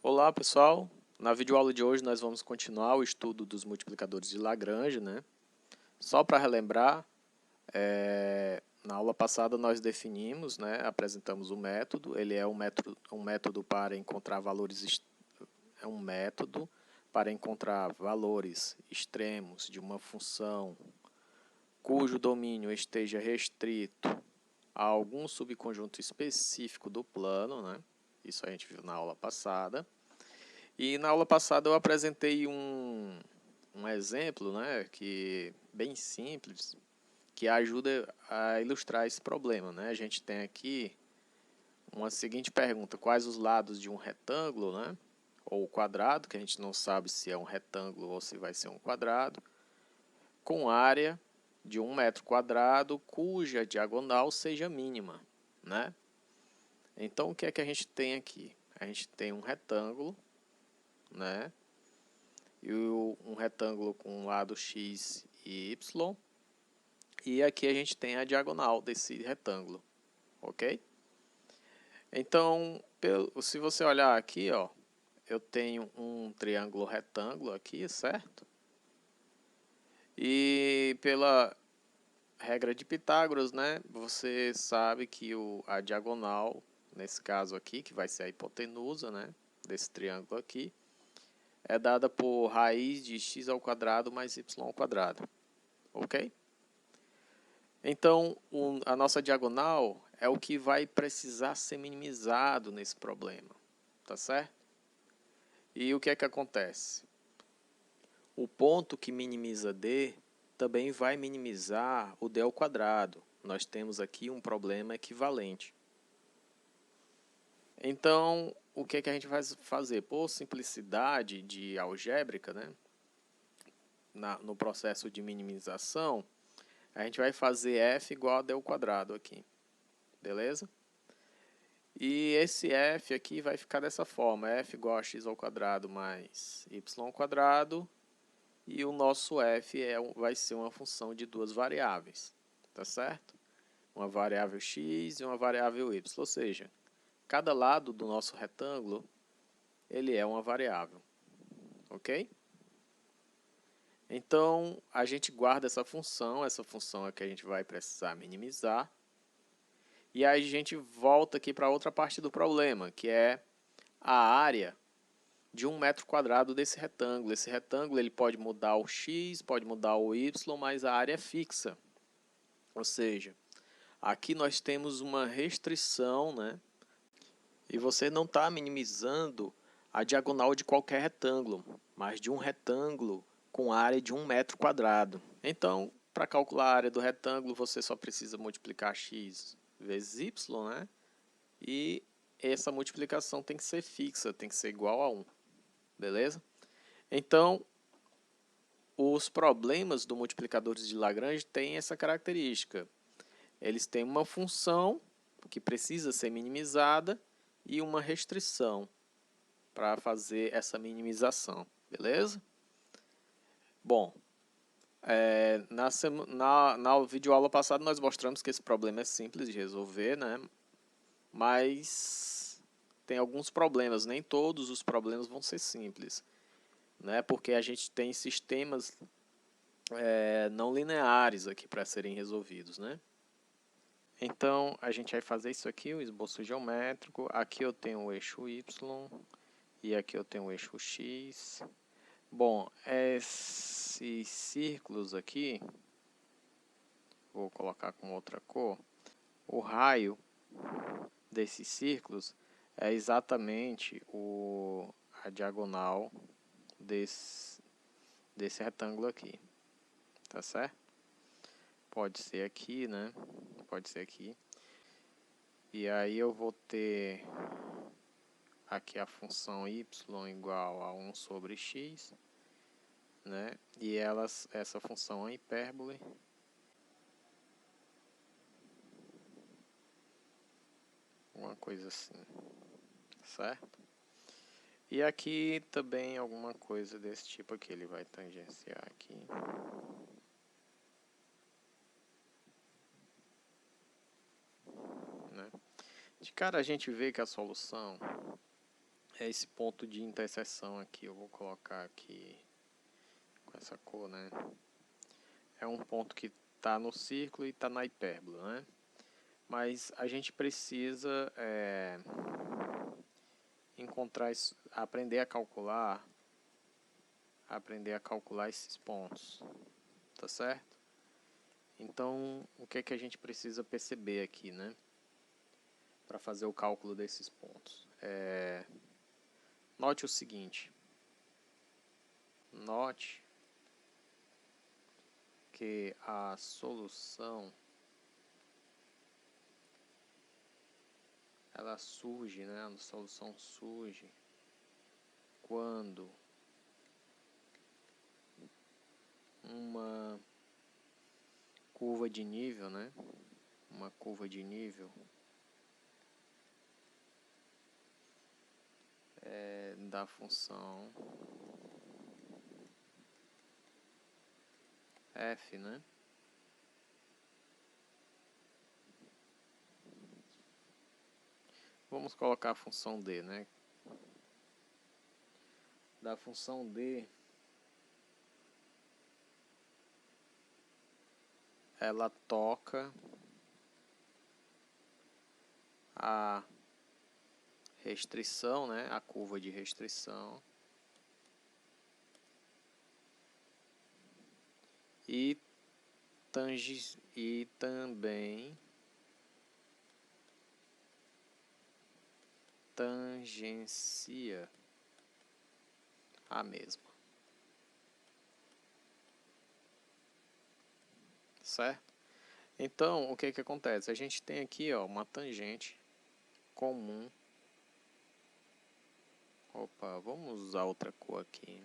Olá pessoal, na videoaula de hoje nós vamos continuar o estudo dos multiplicadores de Lagrange, né? Só para relembrar, na aula passada nós definimos, né, apresentamos o método, ele é um método para encontrar valores extremos de uma função cujo domínio esteja restrito a algum subconjunto específico do plano, né? Isso a gente viu na aula passada. E na aula passada eu apresentei um exemplo, né, bem simples, que ajuda a ilustrar esse problema, né? A gente tem aqui uma seguinte pergunta: quais os lados de um retângulo, né, ou quadrado, que a gente não sabe se é um retângulo ou se vai ser um quadrado, com área de 1 metro quadrado, cuja diagonal seja mínima, né? Então o que é que a gente tem aqui? A gente tem um retângulo, né? E um retângulo com um lado x e y. E aqui a gente tem a diagonal desse retângulo, ok? Então, se você olhar aqui, ó, eu tenho um triângulo retângulo aqui, certo? E pela regra de Pitágoras, né, você sabe que a diagonal, nesse caso aqui, que vai ser a hipotenusa, né, desse triângulo aqui, é dada por raiz de x ao quadrado mais y ao quadrado, ok? Então, a nossa diagonal é o que vai precisar ser minimizado nesse problema, tá certo? E o que é que acontece? O ponto que minimiza D também vai minimizar o D ao quadrado. Nós temos aqui um problema equivalente. Então, o que é que a gente vai fazer? Por simplicidade de algébrica, né, no processo de minimização, a gente vai fazer f igual a d ao quadrado aqui, beleza? E esse f aqui vai ficar dessa forma, f igual a x ao quadrado mais y ao quadrado, e o nosso f vai ser uma função de duas variáveis, tá certo? Uma variável x e uma variável y, ou seja, cada lado do nosso retângulo ele é uma variável, ok? Então, a gente guarda essa função é que a gente vai precisar minimizar. E aí a gente volta aqui para outra parte do problema, que é a área de 1 metro quadrado desse retângulo. Esse retângulo ele pode mudar o x, pode mudar o y, mas a área é fixa. Ou seja, aqui nós temos uma restrição, né? E você não está minimizando a diagonal de qualquer retângulo, mas de um retângulo com área de 1 metro quadrado. Então, para calcular a área do retângulo, você só precisa multiplicar x vezes y, né? E essa multiplicação tem que ser fixa, tem que ser igual a 1. Beleza? Então, os problemas do multiplicadores de Lagrange têm essa característica. Eles têm uma função que precisa ser minimizada e uma restrição para fazer essa minimização, beleza? Bom, na videoaula passada nós mostramos que esse problema é simples de resolver, né? Mas tem alguns problemas, nem todos os problemas vão ser simples, né? Porque a gente tem sistemas não lineares aqui para serem resolvidos, né? Então, a gente vai fazer isso aqui, o esboço geométrico. Aqui eu tenho o eixo Y e aqui eu tenho o eixo X. Bom, esses círculos aqui, vou colocar com outra cor. O raio desses círculos é exatamente a diagonal desse retângulo aqui, tá certo? Pode ser aqui, né? Pode ser aqui. E aí eu vou ter aqui a função y igual a 1 sobre x, né? E essa função é hipérbole. Uma coisa assim, certo? E aqui também alguma coisa desse tipo aqui, ele vai tangenciar aqui. Né? De cara a gente vê que a solução é esse ponto de interseção aqui. Eu vou colocar aqui com essa cor, né? É um ponto que está no círculo e está na hipérbola, né? Mas a gente precisa encontrar, aprender a calcular esses pontos, tá certo? Então, o que é que a gente precisa perceber aqui, né? Para fazer o cálculo desses pontos. Note o seguinte. Note que a solução ela surge, né? A solução surge quando uma curva de nível, né? Uma curva de nível da função f, né? Vamos colocar a função d, né? Da função d, ela toca a restrição, né? A curva de restrição e também tangencia a mesma, certo? Então, o que que acontece? A gente tem aqui, ó, uma tangente comum. Opa, vamos usar outra cor aqui.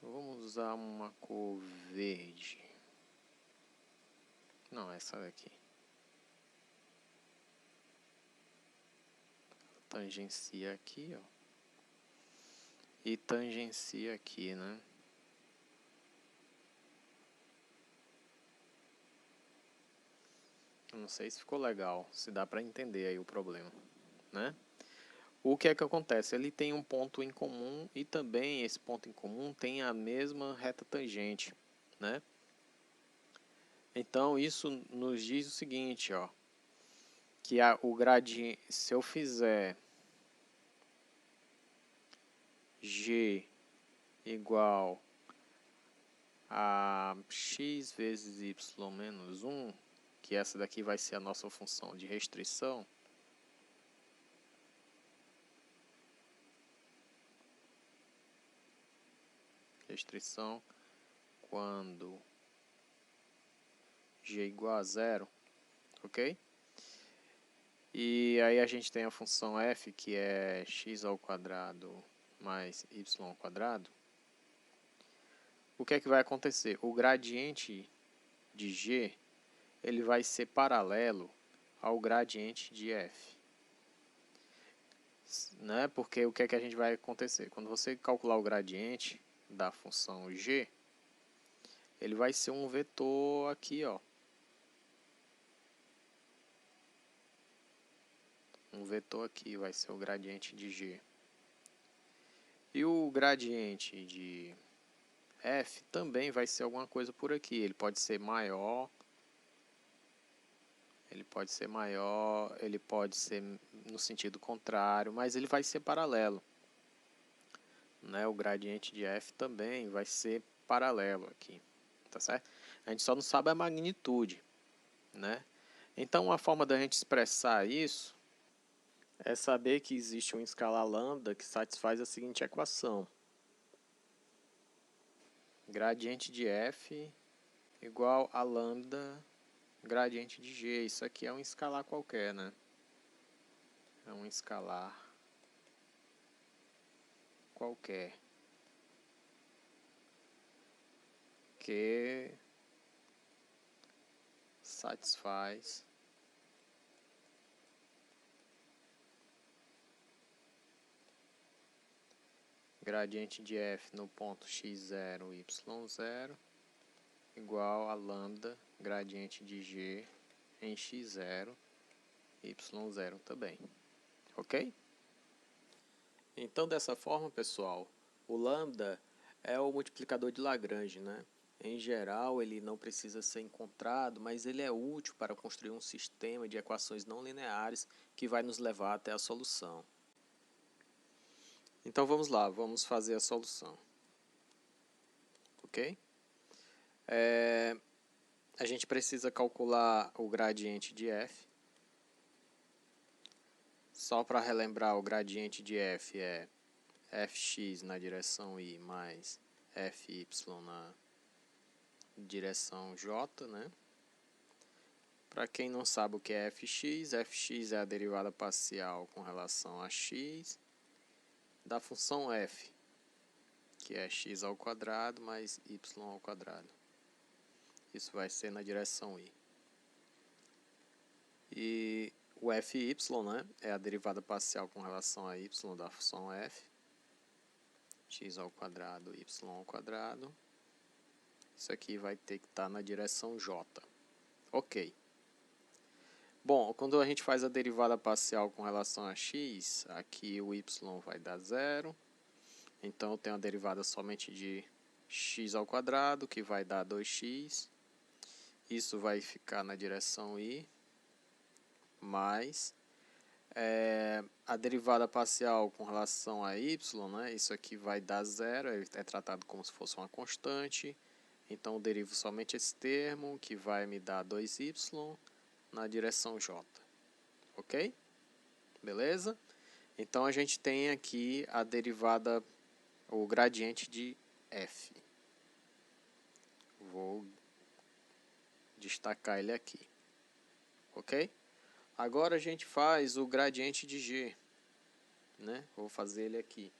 Vamos usar uma cor verde. Não, essa daqui. Tangencia aqui, ó. E tangencia aqui, né? Não sei se ficou legal, se dá para entender aí o problema, né? O que é que acontece? Ele tem um ponto em comum e também esse ponto em comum tem a mesma reta tangente, né? Então isso nos diz o seguinte, ó, que o gradiente, se eu fizer g igual a x vezes y menos 1, que essa daqui vai ser a nossa função de restrição, quando g igual a zero, ok? E aí a gente tem a função f, que é x ao quadrado mais y ao quadrado. O que é que vai acontecer? O gradiente de g, ele vai ser paralelo ao gradiente de f. Né? Porque o que é que a gente vai acontecer? Quando você calcular o gradiente da função g, ele vai ser um vetor aqui, ó. Um vetor aqui vai ser o gradiente de g. E o gradiente de f também vai ser alguma coisa por aqui. Ele pode ser maior, ele pode ser no sentido contrário, mas ele vai ser paralelo. Né? O gradiente de f também vai ser paralelo aqui, tá certo? A gente só não sabe a magnitude, né? Então, a forma da gente expressar isso é saber que existe um escalar lambda que satisfaz a seguinte equação. Gradiente de f igual a lambda gradiente de g. Isso aqui é um escalar qualquer, né? É um escalar qualquer que satisfaz gradiente de f no ponto x0, y0 igual a lambda gradiente de g em x0, y0 também. Ok? Então, dessa forma, pessoal, o lambda é o multiplicador de Lagrange, né? Em geral, ele não precisa ser encontrado, mas ele é útil para construir um sistema de equações não lineares que vai nos levar até a solução. Então, vamos lá, vamos fazer a solução. Ok? A gente precisa calcular o gradiente de f. Só para relembrar, o gradiente de f é fx na direção y mais fy na direção j, né? Para quem não sabe o que é fx, fx é a derivada parcial com relação a x da função f, que é x ao quadrado mais y ao quadrado. Isso vai ser na direção y. E o fy, né, é a derivada parcial com relação a y da função f, x ao quadrado, y ao quadrado. Isso aqui vai ter que estar na direção j. Ok. Bom, quando a gente faz a derivada parcial com relação a x, aqui o y vai dar 0. Então, eu tenho a derivada somente de x ao quadrado, que vai dar 2x. Isso vai ficar na direção y, mais a derivada parcial com relação a y, né? Isso aqui vai dar 0, é tratado como se fosse uma constante. Então, eu derivo somente esse termo, que vai me dar 2y na direção j. Ok? Beleza? Então, a gente tem aqui a derivada, o gradiente de f. Vou destacar ele aqui. Ok? Agora, a gente faz o gradiente de g. Né? Vou fazer ele aqui.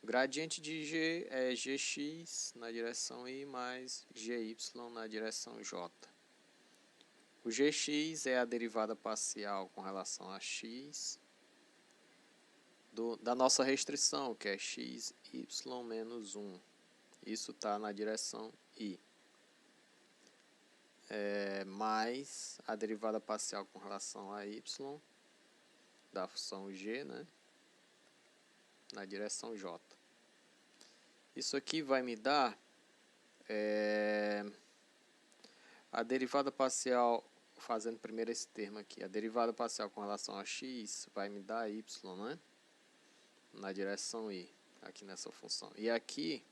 O gradiente de g é gx na direção y mais gy na direção j. O gx é a derivada parcial com relação a x da nossa restrição, que é x, y menos 1. Isso está na direção y. Mais a derivada parcial com relação a y da função g, né, na direção j. Isso aqui vai me dar a derivada parcial, fazendo primeiro esse termo aqui, a derivada parcial com relação a x vai me dar y, né, na direção y, aqui nessa função. E aqui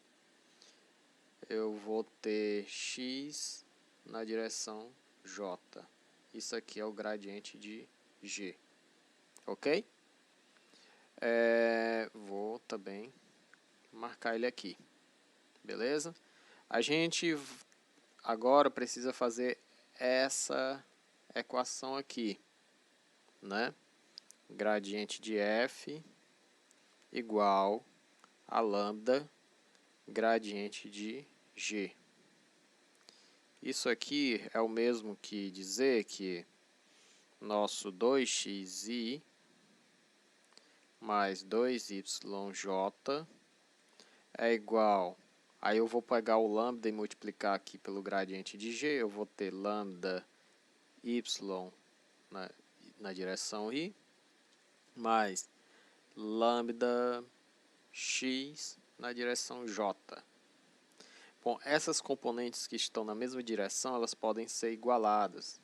eu vou ter x na direção j. Isso aqui é o gradiente de g. Ok? Vou também marcar ele aqui. Beleza? A gente agora precisa fazer essa equação aqui, né? Gradiente de f igual a lambda gradiente de g. Isso aqui é o mesmo que dizer que nosso 2xy mais 2yj é igual, aí eu vou pegar o lambda e multiplicar aqui pelo gradiente de g, eu vou ter lambda y na direção y, mais lambda x na direção j. Bom, essas componentes que estão na mesma direção, elas podem ser igualadas.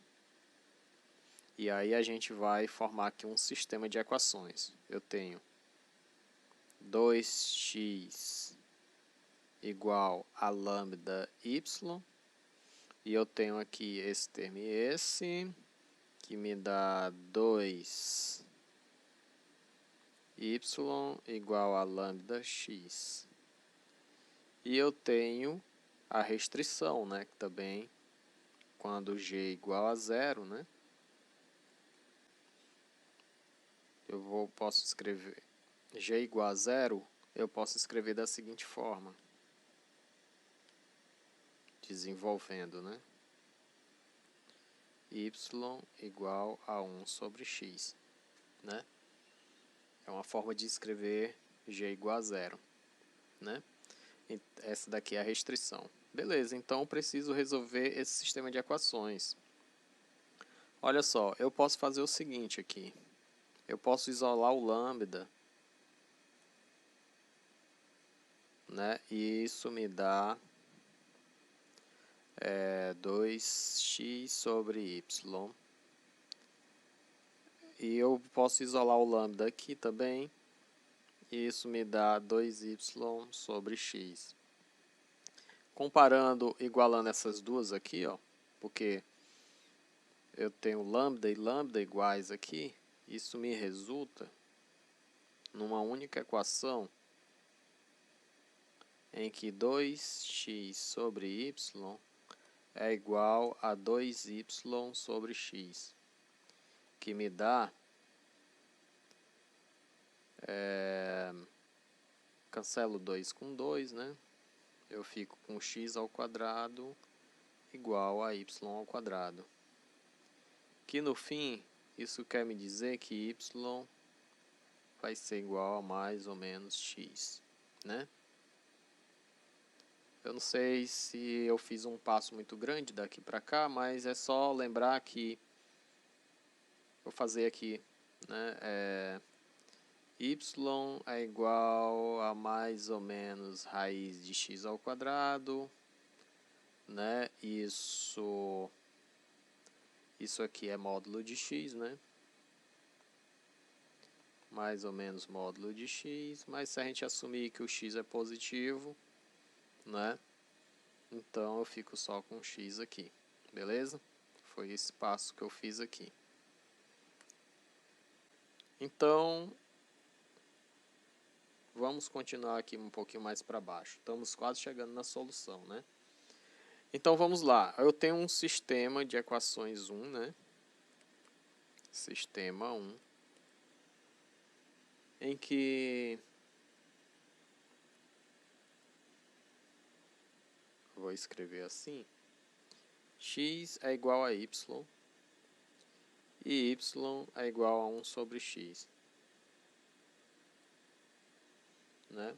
E aí a gente vai formar aqui um sistema de equações. Eu tenho 2x igual a lambda y, e eu tenho aqui esse termo e esse, que me dá 2y igual a lambda x. E eu tenho a restrição, né, que também, quando g é igual a 0, né, posso escrever g igual a 0, eu posso escrever da seguinte forma, desenvolvendo, né, y igual a 1 sobre x, né? É uma forma de escrever g igual a 0, né? Essa daqui é a restrição. Beleza, então eu preciso resolver esse sistema de equações. Olha só, eu posso fazer o seguinte aqui. Eu posso isolar o lambda né? E isso me dá 2x sobre y. E eu posso isolar o lambda aqui também. E isso me dá 2y sobre x. Comparando, igualando essas duas aqui, ó, porque eu tenho lambda e lambda iguais aqui, isso me resulta numa única equação em que 2x sobre y é igual a 2y sobre x, que me dá, cancelo 2 com 2, né? Eu fico com x ao quadrado igual a y ao quadrado. Que no fim, isso quer me dizer que y vai ser igual a mais ou menos x, né? Eu não sei se eu fiz um passo muito grande daqui para cá, mas é só lembrar que vou fazer aqui, né? Y é igual a mais ou menos raiz de x ao quadrado, né? Isso aqui é módulo de x, né? Mais ou menos módulo de x, mas se a gente assumir que o x é positivo, né? Então eu fico só com x aqui, beleza? Foi esse passo que eu fiz aqui. Então, vamos continuar aqui um pouquinho mais para baixo. Estamos quase chegando na solução, né? Então vamos lá. Eu tenho um sistema de equações 1, né? Sistema 1, em que vou escrever assim: x é igual a y e y é igual a 1 sobre x, né?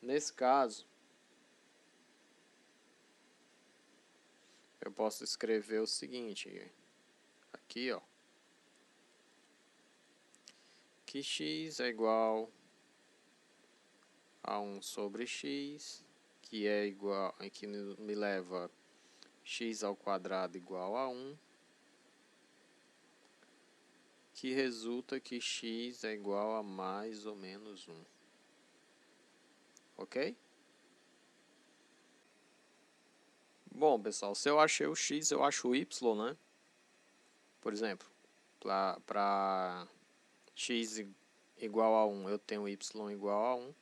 Nesse caso, eu posso escrever o seguinte, aqui, ó, que x é igual a 1 sobre x, que é igual, que me leva x ao quadrado igual a 1, que resulta que x é igual a mais ou menos 1. Ok? Bom, pessoal, se eu achei o x, eu acho o y, né? Por exemplo, para x igual a 1, eu tenho y igual a 1.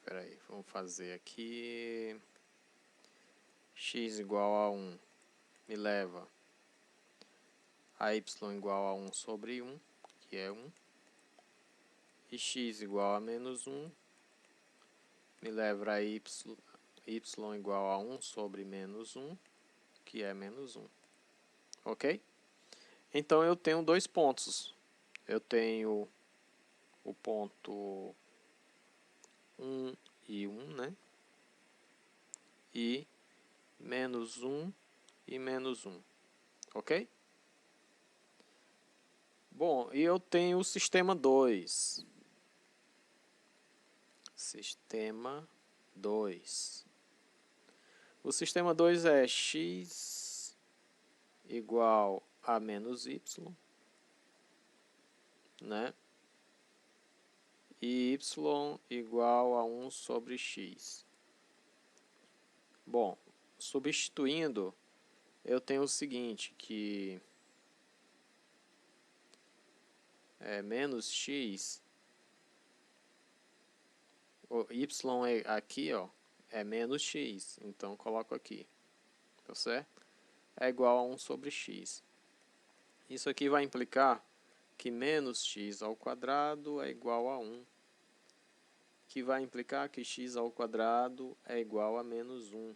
Peraí, vamos fazer aqui. X igual a 1 me leva a y igual a 1 sobre 1, que é 1. E x igual a menos 1 me leva a y igual a 1 sobre menos 1, que é menos 1. Ok? Então eu tenho dois pontos. Eu tenho o ponto 1 e 1, né? E menos 1 e menos 1. Ok? Bom, e eu tenho o sistema 2. Sistema 2. O sistema 2 é x igual a menos y, né? E y igual a 1 sobre x. Bom, substituindo, eu tenho o seguinte, que menos x, o y aqui, ó, é menos x, então coloco aqui, tá certo? É igual a 1 sobre x. Isso aqui vai implicar que menos x ao quadrado é igual a 1, que vai implicar que x ao quadrado é igual a menos 1.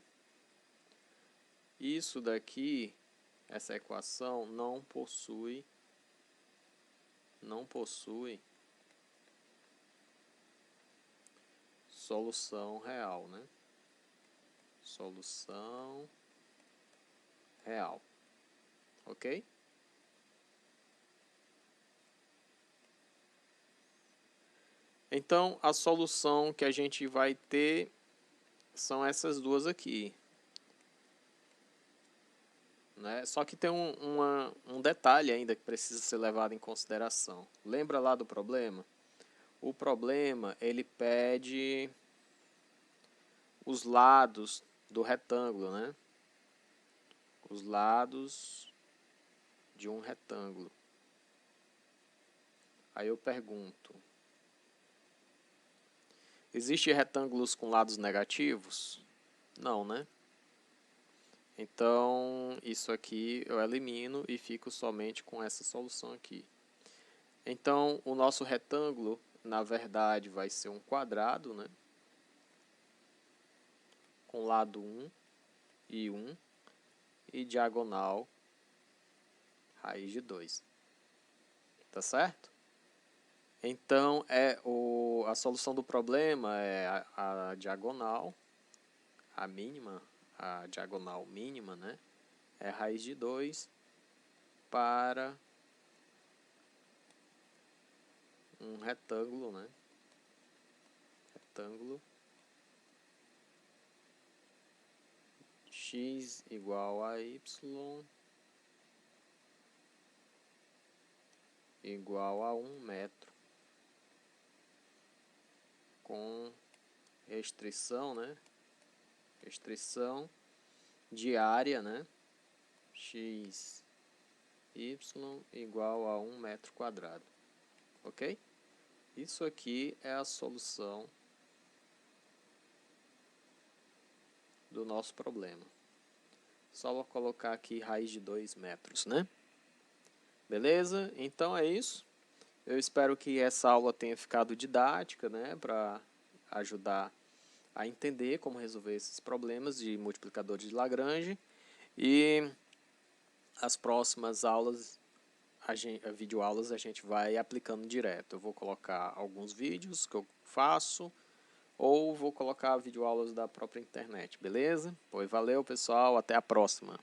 Isso daqui, essa equação, não possui solução real, né? Solução real. Ok? Então, a solução que a gente vai ter são essas duas aqui. Né? Só que tem um detalhe ainda que precisa ser levado em consideração. Lembra lá do problema? O problema, ele pede os lados do retângulo, né? Os lados de um retângulo. Aí eu pergunto, existem retângulos com lados negativos? Não, né? Então, isso aqui eu elimino e fico somente com essa solução aqui. Então, o nosso retângulo, na verdade, vai ser um quadrado, né? Com lado 1 e 1 e diagonal raiz de 2. Tá certo? Então, a solução do problema é a diagonal, a mínima, a diagonal mínima, né? É raiz de 2 para um retângulo, né? Retângulo x igual a y igual a 1 metro com restrição, né? Restrição de área, né? X, y igual a 1 metro quadrado. Ok? Isso aqui é a solução do nosso problema. Só vou colocar aqui raiz de 2 metros, né? Beleza? Então é isso. Eu espero que essa aula tenha ficado didática, né? Para ajudar a entender como resolver esses problemas de multiplicadores de Lagrange. E as próximas aulas, videoaulas, a gente vai aplicando direto. Eu vou colocar alguns vídeos que eu faço, ou vou colocar videoaulas da própria internet, beleza? Pois valeu, pessoal, até a próxima.